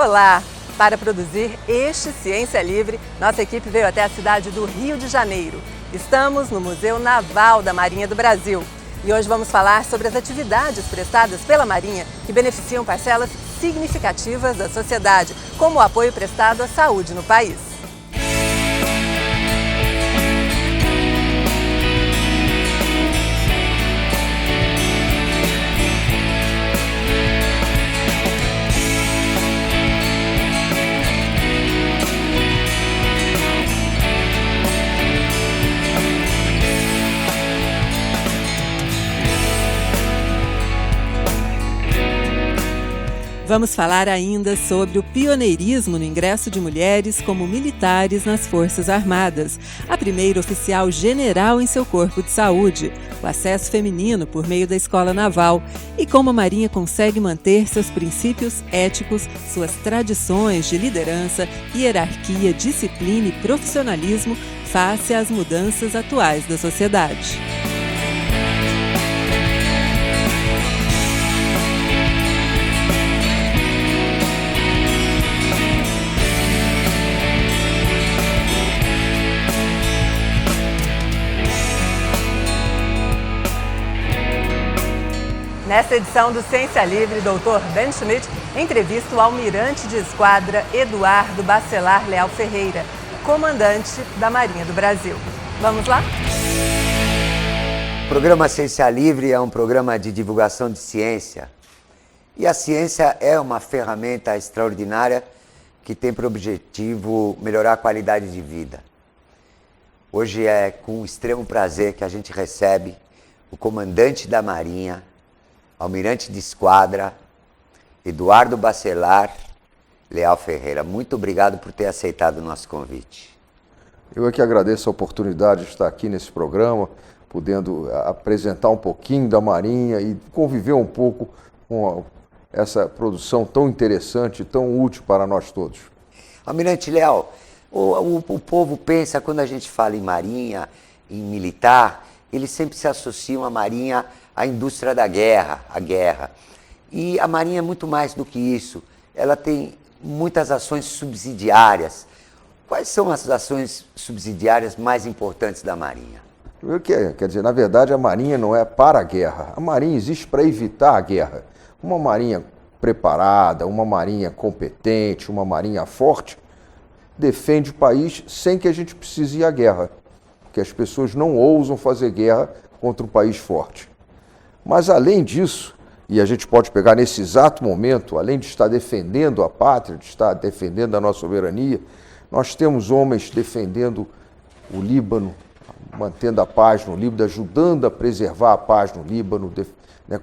Olá! Para produzir este Ciência Livre, nossa equipe veio até a cidade do Rio de Janeiro. Estamos no Museu Naval da Marinha do Brasil. E hoje vamos falar sobre as atividades prestadas pela Marinha que beneficiam parcelas significativas da sociedade, como o apoio prestado à saúde no país. Vamos falar ainda sobre o pioneirismo no ingresso de mulheres como militares nas Forças Armadas, a primeira oficial general em seu corpo de saúde, o acesso feminino por meio da Escola Naval e como a Marinha consegue manter seus princípios éticos, suas tradições de liderança, hierarquia, disciplina e profissionalismo face às mudanças atuais da sociedade. Nesta edição do Ciência Livre, Dr. Ben Schmidt entrevista o almirante de esquadra Eduardo Bacelar Leal Ferreira, comandante da Marinha do Brasil. Vamos lá? O programa Ciência Livre é um programa de divulgação de ciência. E a ciência é uma ferramenta extraordinária que tem por objetivo melhorar a qualidade de vida. Hoje é com extremo prazer que a gente recebe o comandante da Marinha, almirante de esquadra, Eduardo Bacelar Leal Ferreira. Muito obrigado por ter aceitado o nosso convite. Eu é que agradeço a oportunidade de estar aqui nesse programa, podendo apresentar um pouquinho da Marinha e conviver um pouco com essa produção tão interessante e tão útil para nós todos. Almirante Leal, o povo pensa, quando a gente fala em Marinha, em militar, eles sempre se associam à Marinha à indústria da guerra, à guerra. E a Marinha é muito mais do que isso. Ela tem muitas ações subsidiárias. Quais são as ações subsidiárias mais importantes da Marinha? Quer dizer, na verdade, a Marinha não é para a guerra. A Marinha existe para evitar a guerra. Uma Marinha preparada, uma Marinha competente, uma Marinha forte, defende o país sem que a gente precise ir à guerra. Porque as pessoas não ousam fazer guerra contra um país forte. Mas, além disso, e a gente pode pegar nesse exato momento, além de estar defendendo a pátria, de estar defendendo a nossa soberania, nós temos homens defendendo o Líbano, mantendo a paz no Líbano, ajudando a preservar a paz no Líbano.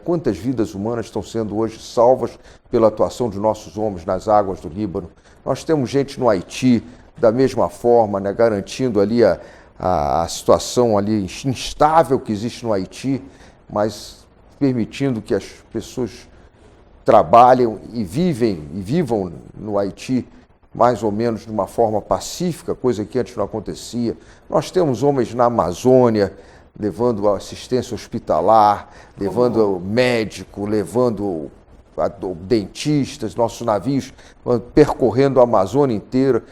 Quantas vidas humanas estão sendo hoje salvas pela atuação de nossos homens nas águas do Líbano? Nós temos gente no Haiti, da mesma forma, garantindo ali a situação ali instável que existe no Haiti, mas permitindo que as pessoas trabalhem e vivam no Haiti mais ou menos de uma forma pacífica, coisa que antes não acontecia. Nós temos homens na Amazônia levando assistência hospitalar, levando médico, levando dentistas, nossos navios percorrendo a Amazônia inteira,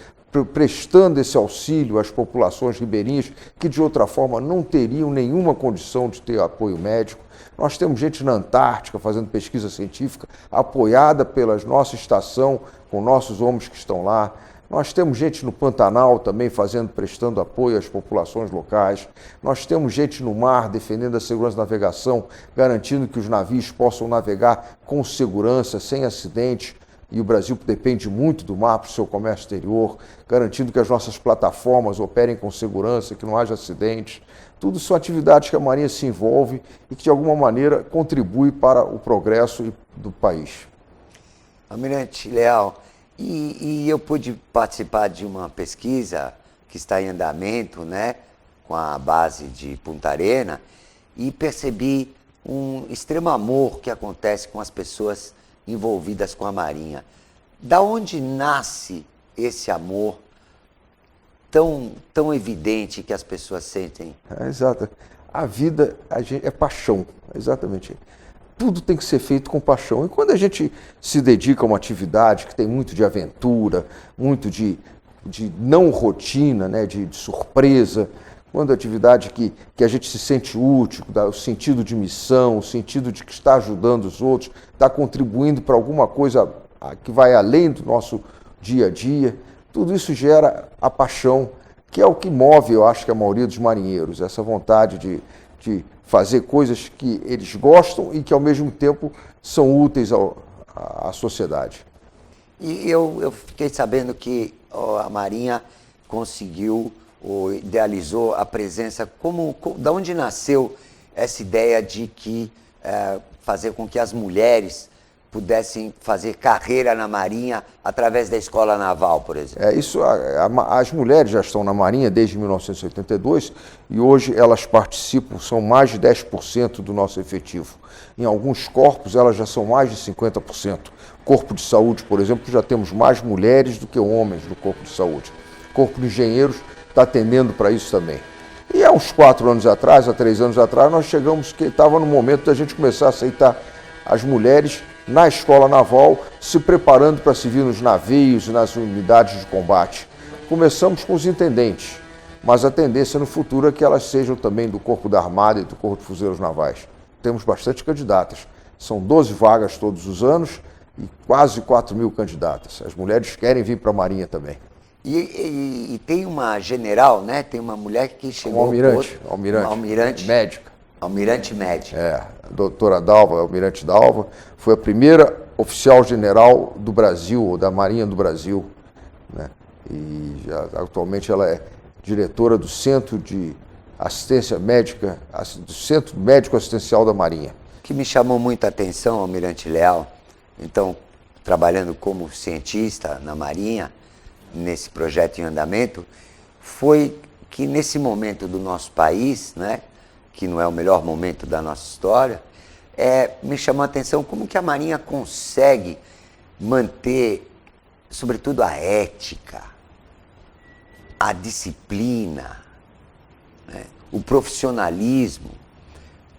prestando esse auxílio às populações ribeirinhas que de outra forma não teriam nenhuma condição de ter apoio médico. Nós temos gente na Antártica fazendo pesquisa científica, apoiada pela nossa estação, com nossos homens que estão lá. Nós temos gente no Pantanal também prestando apoio às populações locais. Nós temos gente no mar defendendo a segurança da navegação, garantindo que os navios possam navegar com segurança, sem acidentes. E o Brasil depende muito do mar para o seu comércio exterior, garantindo que as nossas plataformas operem com segurança, que não haja acidentes. Tudo são atividades que a Marinha se envolve e que, de alguma maneira, contribui para o progresso do país. Almirante Leal, e eu pude participar de uma pesquisa que está em andamento, com a base de Punta Arenas, e percebi um extremo amor que acontece com as pessoas envolvidas com a Marinha. Da onde nasce esse amor tão evidente que as pessoas sentem? Exato. A vida é paixão, exatamente. tudo tem que ser feito com paixão. E quando a gente se dedica a uma atividade que tem muito de aventura, muito de não rotina, né, de surpresa, quando a atividade que a gente se sente útil, dá o sentido de missão, o sentido de que está ajudando os outros, está contribuindo para alguma coisa que vai além do nosso dia a dia, tudo isso gera a paixão, que é o que move, eu acho que a maioria dos marinheiros, essa vontade de fazer coisas que eles gostam e que ao mesmo tempo são úteis à sociedade. E eu fiquei sabendo que a Marinha conseguiu, ou idealizou a presença, da onde nasceu essa ideia de que fazer com que as mulheres pudessem fazer carreira na Marinha através da Escola Naval, por exemplo? As mulheres já estão na Marinha desde 1982 e hoje elas participam, são mais de 10% do nosso efetivo. Em alguns corpos elas já são mais de 50%. Corpo de Saúde, por exemplo, já temos mais mulheres do que homens no Corpo de Saúde. Corpo de Engenheiros está tendendo para isso também. E há uns 4 anos atrás, há 3 anos atrás, nós chegamos que estava no momento da gente começar a aceitar as mulheres na Escola Naval, se preparando para servir nos navios e nas unidades de combate. Começamos com os intendentes, mas a tendência no futuro é que elas sejam também do Corpo da Armada e do Corpo de Fuzileiros Navais. Temos bastante candidatas. São 12 vagas todos os anos e quase 4.000 candidatas. As mulheres querem vir para a Marinha também. E tem uma general, né? Tem uma mulher que chegou... Almirante. Médica. Almirante médica. A doutora Dalva, Almirante Dalva, foi a primeira oficial general do Brasil, da Marinha do Brasil, né? E atualmente ela é diretora do Centro de Assistência Médica, do Centro Médico Assistencial da Marinha. O que me chamou muita atenção, Almirante Leal, então, trabalhando como cientista na Marinha, nesse projeto em andamento, foi que nesse momento do nosso país, né, que não é o melhor momento da nossa história, me chamou a atenção como que a Marinha consegue manter, sobretudo, a ética, a disciplina, né, o profissionalismo.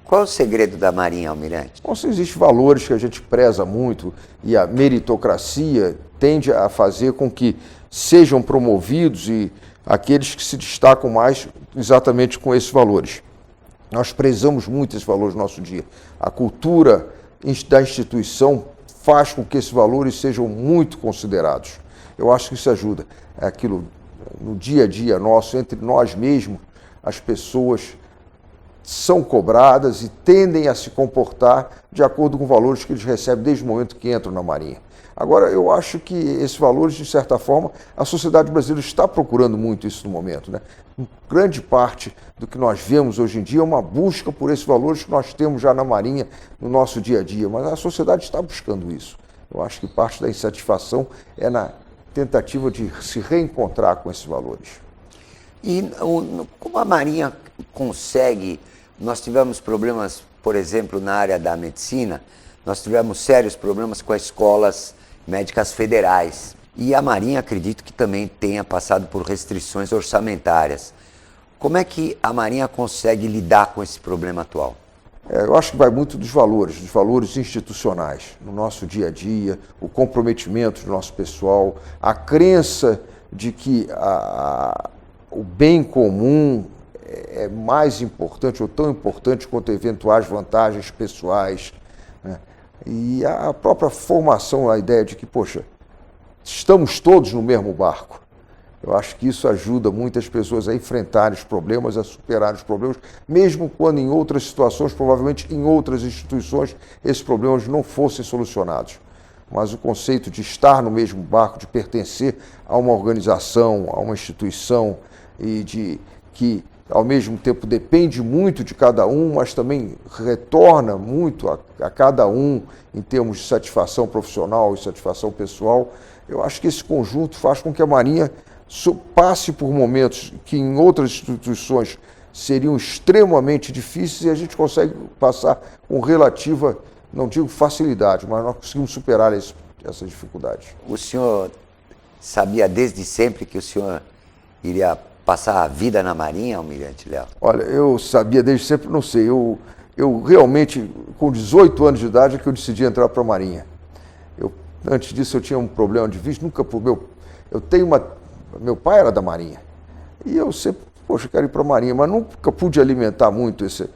Qual é o segredo da Marinha, Almirante? Bom, existem valores que a gente preza muito e a meritocracia tende a fazer com que sejam promovidos e aqueles que se destacam mais exatamente com esses valores. Nós prezamos muito esses valores no nosso dia. A cultura da instituição faz com que esses valores sejam muito considerados. Eu acho que isso ajuda. É aquilo, no dia a dia nosso, entre nós mesmos, as pessoas são cobradas e tendem a se comportar de acordo com valores que eles recebem desde o momento que entram na Marinha. Agora, eu acho que esses valores, de certa forma, a sociedade brasileira está procurando muito isso no momento, né? Grande parte do que nós vemos hoje em dia é uma busca por esses valores que nós temos já na Marinha, no nosso dia a dia, mas a sociedade está buscando isso. Eu acho que parte da insatisfação é na tentativa de se reencontrar com esses valores. E como a Marinha consegue... Nós tivemos problemas, por exemplo, na área da medicina, nós tivemos sérios problemas com as escolas médicas federais. E a Marinha, acredito que também tenha passado por restrições orçamentárias. Como é que a Marinha consegue lidar com esse problema atual? Eu acho que vai muito dos valores institucionais, no nosso dia a dia, o comprometimento do nosso pessoal, a crença de que o bem comum é mais importante ou tão importante quanto eventuais vantagens pessoais, né? E a própria formação, a ideia de que, poxa, estamos todos no mesmo barco. Eu acho que isso ajuda muitas pessoas a enfrentarem os problemas, a superar os problemas, mesmo quando em outras situações, provavelmente em outras instituições, esses problemas não fossem solucionados. Mas o conceito de estar no mesmo barco, de pertencer a uma organização, a uma instituição e de que ao mesmo tempo depende muito de cada um, mas também retorna muito a cada um em termos de satisfação profissional e satisfação pessoal. Eu acho que esse conjunto faz com que a Marinha passe por momentos que em outras instituições seriam extremamente difíceis e a gente consegue passar com relativa, não digo facilidade, mas nós conseguimos superar essas dificuldades. O senhor sabia desde sempre que o senhor iria passar a vida na Marinha, Almirante Leal? Olha, eu sabia desde sempre, não sei, eu eu realmente, com 18 anos de idade, é que eu decidi entrar para a Marinha. Antes disso eu tinha um problema de vista, meu pai era da Marinha, e eu sempre, poxa, quero ir para a Marinha, mas nunca pude alimentar muito esse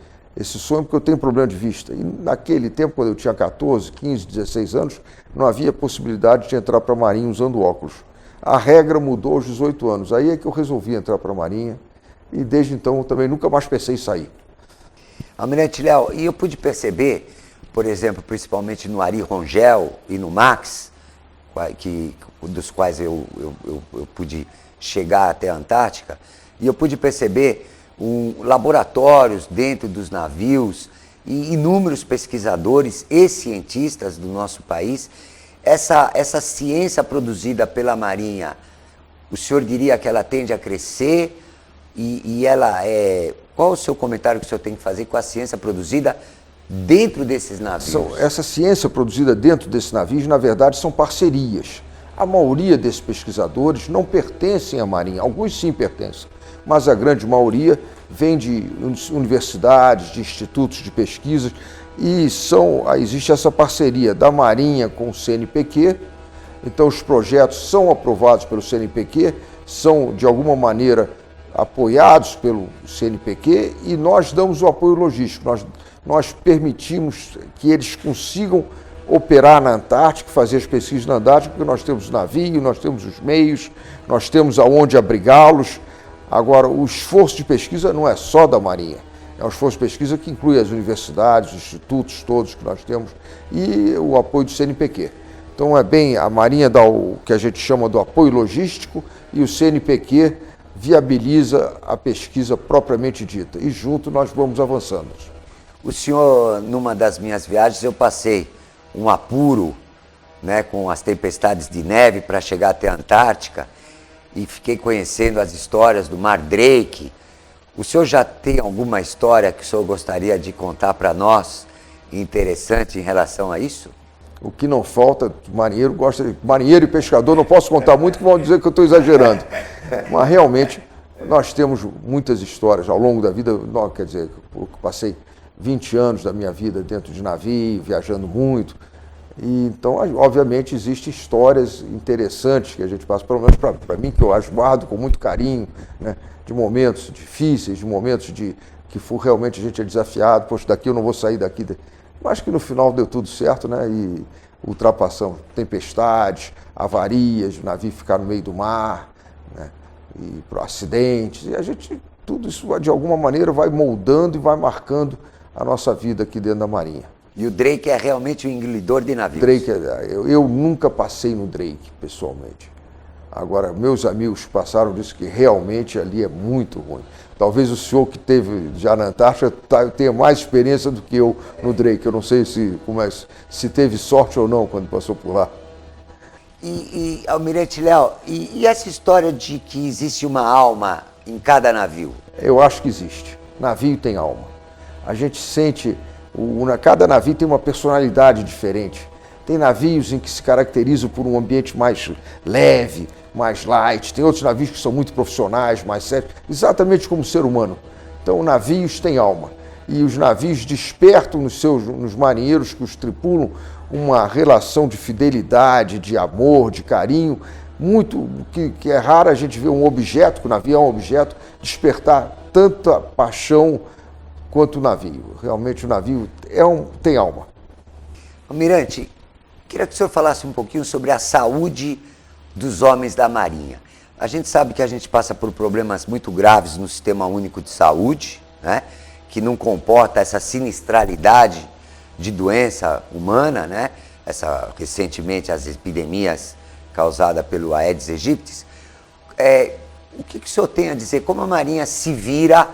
sonho, porque eu tenho problema de vista. E naquele tempo, quando eu tinha 14, 15, 16 anos, não havia possibilidade de entrar para a Marinha usando óculos. A regra mudou aos 18 anos, aí é que eu resolvi entrar para a Marinha, e desde então eu também nunca mais pensei em sair. Almirante Léo, e eu pude perceber, por exemplo, principalmente no Ari Rongel e no Max, dos quais eu pude chegar até a Antártica, e eu pude perceber laboratórios dentro dos navios e inúmeros pesquisadores e cientistas do nosso país. Essa ciência produzida pela Marinha, o senhor diria que ela tende a crescer e ela é... Qual o seu comentário que o senhor tem que fazer com a ciência produzida dentro desses navios? Essa ciência produzida dentro desses navios, na verdade, são parcerias. A maioria desses pesquisadores não pertencem à Marinha, alguns sim pertencem, mas a grande maioria vem de universidades, de institutos de pesquisas, e existe essa parceria da Marinha com o CNPq. Então os projetos são aprovados pelo CNPq, são de alguma maneira apoiados pelo CNPq, e nós damos o apoio logístico, nós permitimos que eles consigam operar na Antártica, fazer as pesquisas na Antártica, porque nós temos navio, nós temos os meios, nós temos aonde abrigá-los. Agora, o esforço de pesquisa não é só da Marinha, é um esforço de pesquisa que inclui as universidades, os institutos todos que nós temos e o apoio do CNPq. Então, a Marinha dá o que a gente chama do apoio logístico e o CNPq viabiliza a pesquisa propriamente dita. E junto nós vamos avançando. O senhor, numa das minhas viagens, eu passei um apuro, né, com as tempestades de neve para chegar até a Antártica, e fiquei conhecendo as histórias do Mar Drake. O senhor já tem alguma história que o senhor gostaria de contar para nós, interessante em relação a isso? O que não falta, marinheiro e pescador, não posso contar muito, que vão dizer que eu estou exagerando. Mas realmente, nós temos muitas histórias ao longo da vida, quer dizer, eu passei 20 anos da minha vida dentro de navio, viajando muito. E, então, obviamente, existem histórias interessantes que a gente passa, pelo menos para mim, que eu as guardo com muito carinho, né, de momentos difíceis, de momentos que realmente a gente é desafiado, poxa, daqui eu não vou sair daqui. Mas que no final deu tudo certo, né, e ultrapassamos tempestades, avarias, o navio ficar no meio do mar, né, e por acidentes, e tudo isso de alguma maneira vai moldando e vai marcando a nossa vida aqui dentro da Marinha. E o Drake é realmente um engolidor de navios? Drake, eu nunca passei no Drake, pessoalmente. Agora, meus amigos passaram disso, que realmente ali é muito ruim. Talvez o senhor que esteve já na Antártica tenha mais experiência do que eu no Drake. Eu não sei se teve sorte ou não quando passou por lá. Almirante Léo, e essa história de que existe uma alma em cada navio? Eu acho que existe. Navio tem alma. A gente sente, cada navio tem uma personalidade diferente. Tem navios em que se caracterizam por um ambiente mais leve, mais light. Tem outros navios que são muito profissionais, mais sérios, exatamente como o ser humano. Então, navios têm alma. E os navios despertam nos marinheiros que os tripulam uma relação de fidelidade, de amor, de carinho, muito que é raro a gente ver um objeto, que o navio é um objeto, despertar tanta paixão quanto o navio. Realmente o navio tem alma. Almirante, queria que o senhor falasse um pouquinho sobre a saúde dos homens da Marinha. A gente sabe que a gente passa por problemas muito graves no Sistema Único de Saúde, né, que não comporta essa sinistralidade de doença humana, né, recentemente as epidemias causadas pelo Aedes aegypti. O que o senhor tem a dizer? Como a Marinha se vira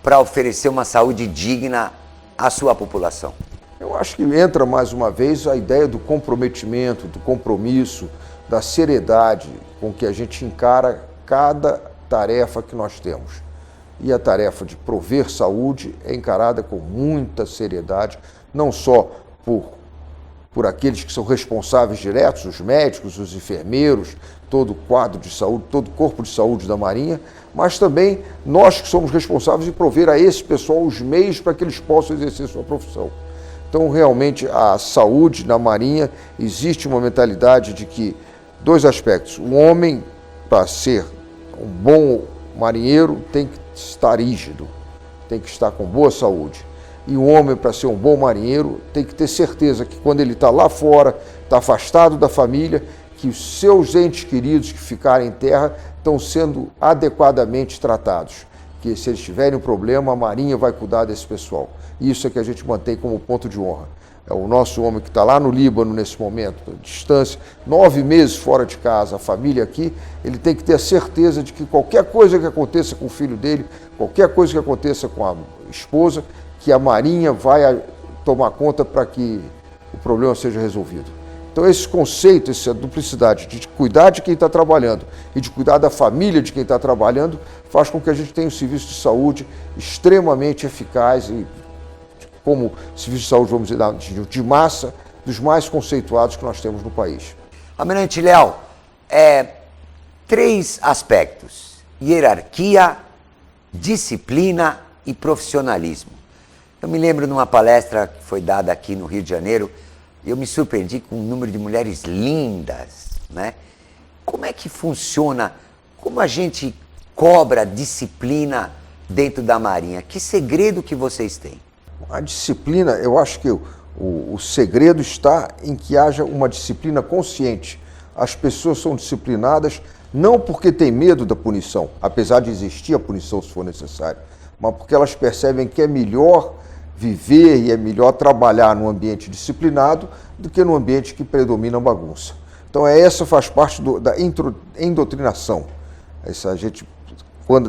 para oferecer uma saúde digna à sua população? Eu acho que entra mais uma vez a ideia do comprometimento, do compromisso, da seriedade com que a gente encara cada tarefa que nós temos. E a tarefa de prover saúde é encarada com muita seriedade, não só por por aqueles que são responsáveis diretos, os médicos, os enfermeiros, todo o quadro de saúde, todo o corpo de saúde da Marinha, mas também nós que somos responsáveis de prover a esse pessoal os meios para que eles possam exercer sua profissão. Então, realmente, a saúde na Marinha, existe uma mentalidade de que, dois aspectos, o homem, para ser um bom marinheiro, tem que estar rígido, tem que estar com boa saúde. E o homem, para ser um bom marinheiro, tem que ter certeza que quando ele está lá fora, está afastado da família, que os seus entes queridos que ficarem em terra estão sendo adequadamente tratados. Que se eles tiverem um problema, a Marinha vai cuidar desse pessoal. Isso é que a gente mantém como ponto de honra. É o nosso homem que está lá no Líbano nesse momento, à distância, 9 meses fora de casa, a família aqui, ele tem que ter a certeza de que qualquer coisa que aconteça com o filho dele, qualquer coisa que aconteça com a esposa, que a Marinha vai tomar conta para que o problema seja resolvido. Então esse conceito, essa duplicidade de cuidar de quem está trabalhando e de cuidar da família de quem está trabalhando, faz com que a gente tenha um serviço de saúde extremamente eficaz e como serviço de saúde, vamos dizer, de massa, dos mais conceituados que nós temos no país. Almirante Léo, 3 aspectos: hierarquia, disciplina e profissionalismo. Eu me lembro de uma palestra que foi dada aqui no Rio de Janeiro, eu me surpreendi com um número de mulheres lindas, né? Como é que funciona, como a gente cobra disciplina dentro da Marinha? Que segredo que vocês têm? A disciplina, eu acho que o segredo está em que haja uma disciplina consciente. As pessoas são disciplinadas não porque têm medo da punição, apesar de existir a punição se for necessário, mas porque elas percebem que é melhor viver e é melhor trabalhar num ambiente disciplinado do que num ambiente que predomina a bagunça. Então essa faz parte da endoctrinação. Essa, a gente,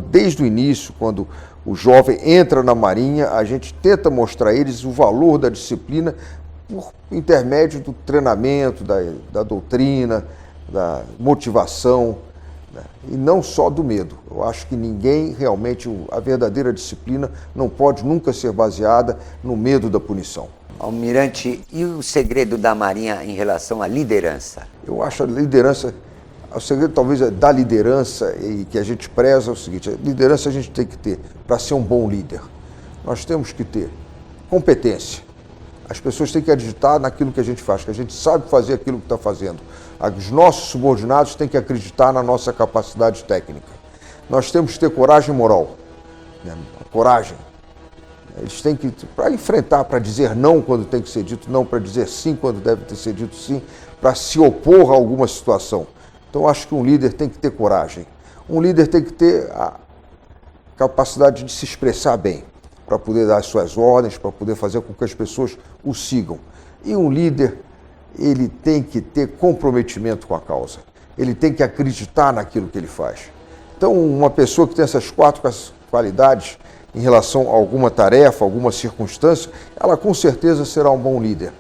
desde o início, quando o jovem entra na Marinha, a gente tenta mostrar a eles o valor da disciplina por intermédio do treinamento, da doutrina, da motivação, né? E não só do medo. Eu acho que ninguém, realmente, a verdadeira disciplina não pode nunca ser baseada no medo da punição. Almirante, e o segredo da Marinha em relação à liderança? Eu acho a liderança, o segredo talvez da liderança e que a gente preza é o seguinte: a liderança a gente tem que ter para ser um bom líder. Nós temos que ter competência. As pessoas têm que acreditar naquilo que a gente faz, que a gente sabe fazer aquilo que está fazendo. Os nossos subordinados têm que acreditar na nossa capacidade técnica. Nós temos que ter coragem moral, né? Coragem. Eles têm que, para enfrentar, para dizer não quando tem que ser dito não, para dizer sim quando deve ter sido dito sim, para se opor a alguma situação. Então, acho que um líder tem que ter coragem. Um líder tem que ter a capacidade de se expressar bem, para poder dar as suas ordens, para poder fazer com que as pessoas o sigam. E um líder, ele tem que ter comprometimento com a causa. Ele tem que acreditar naquilo que ele faz. Então, uma pessoa que tem essas 4 qualidades em relação a alguma tarefa, alguma circunstância, ela com certeza será um bom líder.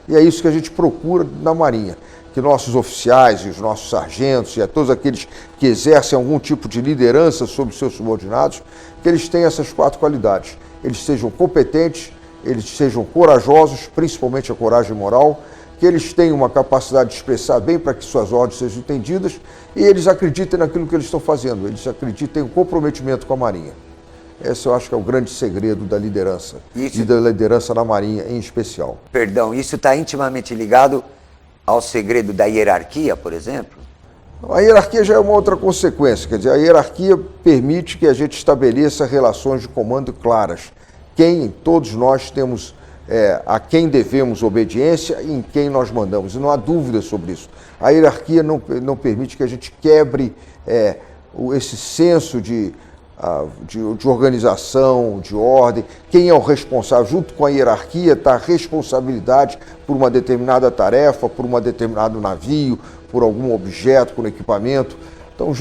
E é isso que a gente procura na Marinha, que nossos oficiais e os nossos sargentos e a todos aqueles que exercem algum tipo de liderança sobre seus subordinados, que eles tenham essas 4 qualidades. Eles sejam competentes, eles sejam corajosos, principalmente a coragem moral, que eles tenham uma capacidade de expressar bem para que suas ordens sejam entendidas e eles acreditem naquilo que eles estão fazendo, eles acreditem em comprometimento com a Marinha. Esse eu acho que é o grande segredo da liderança, e da liderança na Marinha em especial. Perdão, isso está intimamente ligado ao segredo da hierarquia, por exemplo? A hierarquia já é uma outra consequência, quer dizer, a hierarquia permite que a gente estabeleça relações de comando claras. Todos nós temos a quem devemos obediência e em quem nós mandamos, e não há dúvida sobre isso. A hierarquia não permite que a gente quebre esse senso de organização, de ordem. Quem é o responsável? Junto com a hierarquia está a responsabilidade por uma determinada tarefa, por um determinado navio, por algum objeto, por equipamento. Então,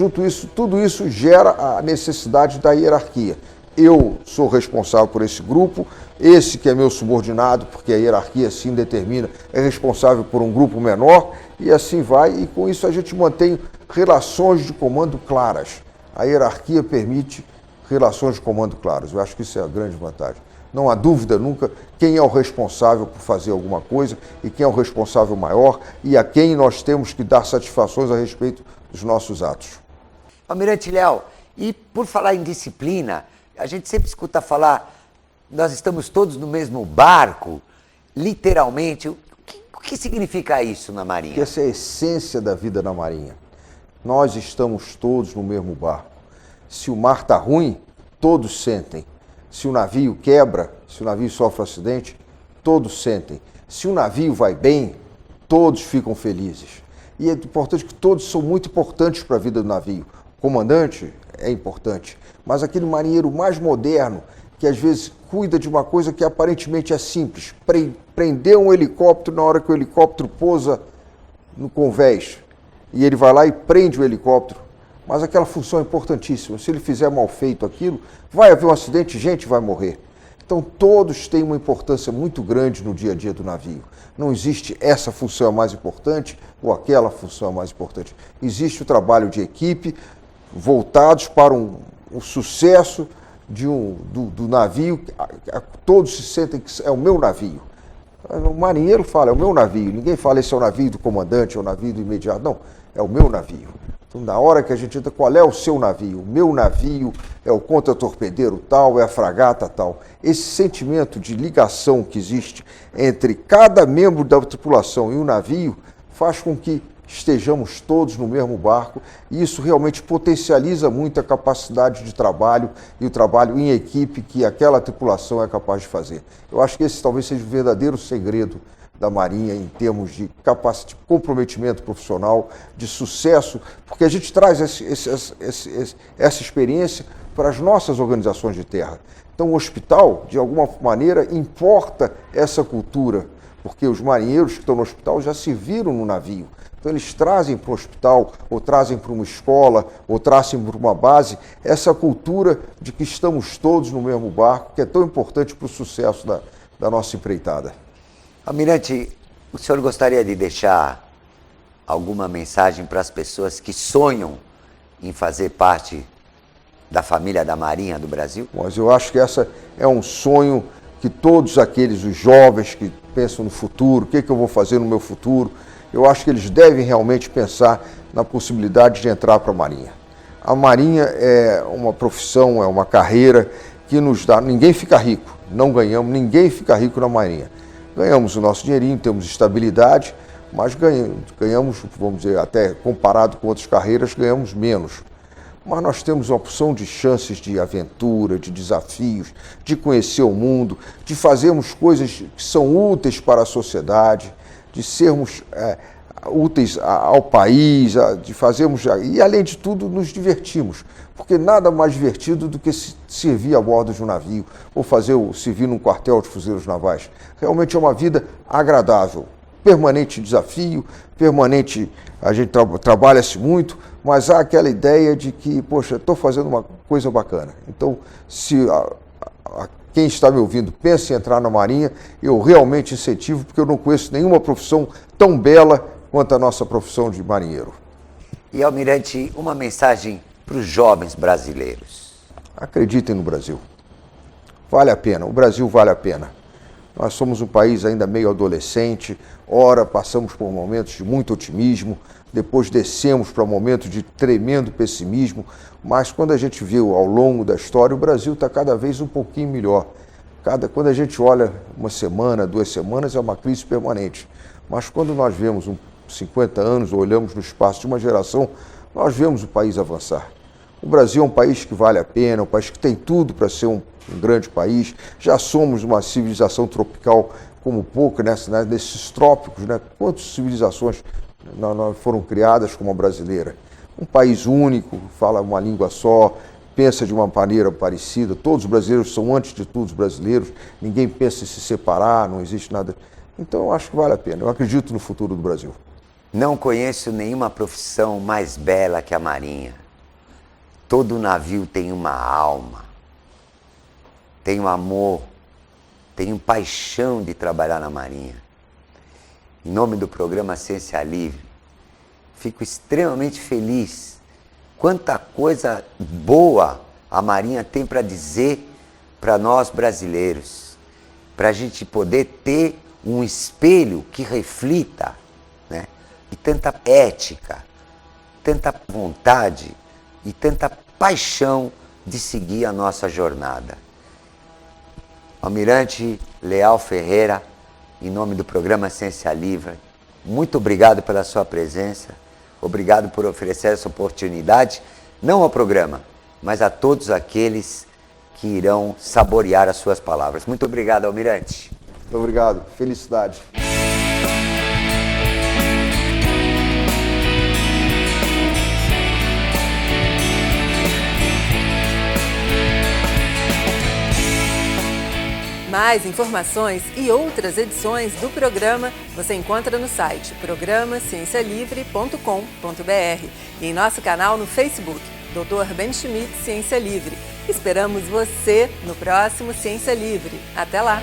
tudo isso gera a necessidade da hierarquia. Eu sou responsável por esse grupo, esse que é meu subordinado, porque a hierarquia assim determina, é responsável por um grupo menor, e assim vai, e com isso a gente mantém relações de comando claras. A hierarquia permite relações de comando claras, eu acho que isso é a grande vantagem. Não há dúvida nunca quem é o responsável por fazer alguma coisa e quem é o responsável maior e a quem nós temos que dar satisfações a respeito dos nossos atos. Almirante Léo, e por falar em disciplina, a gente sempre escuta falar, nós estamos todos no mesmo barco, literalmente. O que significa isso na Marinha? Porque essa é a essência da vida na Marinha. Nós estamos todos no mesmo barco. Se o mar está ruim, todos sentem. Se o navio quebra, se o navio sofre um acidente, todos sentem. Se o navio vai bem, todos ficam felizes. E é importante que todos são muito importantes para a vida do navio. O comandante é importante, mas aquele marinheiro mais moderno, que às vezes cuida de uma coisa que aparentemente é simples, prender um helicóptero na hora que o helicóptero pousa no convés, e ele vai lá e prende o helicóptero, mas aquela função é importantíssima. Se ele fizer mal feito aquilo, vai haver um acidente, gente vai morrer. Então todos têm uma importância muito grande no dia a dia do navio. Não existe essa função mais importante ou aquela função mais importante. Existe o trabalho de equipe voltados para o sucesso do navio. Todos se sentem que é o meu navio. O marinheiro fala, é o meu navio. Ninguém fala, esse é o navio do comandante, é o navio do imediato. Não, é o meu navio. Então, na hora que a gente entra, qual é o seu navio? O meu navio é o contra-torpedeiro tal, é a fragata tal. Esse sentimento de ligação que existe entre cada membro da tripulação e o navio faz com que estejamos todos no mesmo barco, e isso realmente potencializa muito a capacidade de trabalho e o trabalho em equipe que aquela tripulação é capaz de fazer. Eu acho que esse talvez seja o verdadeiro segredo da Marinha em termos de capacidade, de comprometimento profissional, de sucesso, porque a gente traz essa experiência para as nossas organizações de terra. Então o hospital, de alguma maneira, importa essa cultura, porque os marinheiros que estão no hospital já se viram no navio. Então eles trazem para o hospital, ou trazem para uma escola, ou trazem para uma base, essa cultura de que estamos todos no mesmo barco, que é tão importante para o sucesso da nossa empreitada. Almirante, o senhor gostaria de deixar alguma mensagem para as pessoas que sonham em fazer parte da família da Marinha do Brasil? Mas eu acho que essa é um sonho que todos aqueles, os jovens que pensam no futuro, o que eu vou fazer no meu futuro, eu acho que eles devem realmente pensar na possibilidade de entrar para a Marinha. A Marinha é uma profissão, é uma carreira que nos dá... Ninguém fica rico, não ganhamos, ninguém fica rico na Marinha. Ganhamos o nosso dinheirinho, temos estabilidade, mas ganhamos, vamos dizer, até comparado com outras carreiras, ganhamos menos. Mas nós temos uma opção de chances de aventura, de desafios, de conhecer o mundo, de fazermos coisas que são úteis para a sociedade, de sermos úteis ao país, de fazermos... E, além de tudo, nos divertimos, porque nada mais divertido do que servir a bordo de um navio ou servir num quartel de fuzileiros navais. Realmente é uma vida agradável, permanente desafio, permanente, a gente trabalha-se muito, mas há aquela ideia de que, poxa, estou fazendo uma coisa bacana. Então, se quem está me ouvindo pensa em entrar na Marinha, eu realmente incentivo, porque eu não conheço nenhuma profissão tão bela quanto a nossa profissão de marinheiro. E, Almirante, uma mensagem para os jovens brasileiros. Acreditem no Brasil. Vale a pena, o Brasil vale a pena. Nós somos um país ainda meio adolescente, ora passamos por momentos de muito otimismo, depois descemos para momentos de tremendo pessimismo, mas quando a gente viu ao longo da história, o Brasil está cada vez um pouquinho melhor. Quando a gente olha uma semana, 2 semanas, é uma crise permanente. Mas quando nós vemos 50 anos, ou olhamos no espaço de uma geração, nós vemos o país avançar. O Brasil é um país que vale a pena, um país que tem tudo para ser um grande país. Já somos uma civilização tropical como pouco, nesses trópicos, né? Quantas civilizações foram criadas como a brasileira? Um país único, fala uma língua só, pensa de uma maneira parecida. Todos os brasileiros são, antes de tudo, brasileiros. Ninguém pensa em se separar, não existe nada. Então, eu acho que vale a pena. Eu acredito no futuro do Brasil. Não conheço nenhuma profissão mais bela que a Marinha. Todo navio tem uma alma, tem um amor, tem uma paixão de trabalhar na Marinha. Em nome do programa Ciência Livre, fico extremamente feliz. Quanta coisa boa a Marinha tem para dizer para nós brasileiros. para a gente poder ter um espelho que reflita, né? E tanta ética, tanta vontade e tanta paixão de seguir a nossa jornada. Almirante Leal Ferreira, em nome do programa Ciência Livre, muito obrigado pela sua presença, obrigado por oferecer essa oportunidade, não ao programa, mas a todos aqueles que irão saborear as suas palavras. Muito obrigado, Almirante. Muito obrigado. Felicidade. Mais informações e outras edições do programa você encontra no site programaciencialivre.com.br e em nosso canal no Facebook, Dr. Ben Schmidt Ciência Livre. Esperamos você no próximo Ciência Livre. Até lá!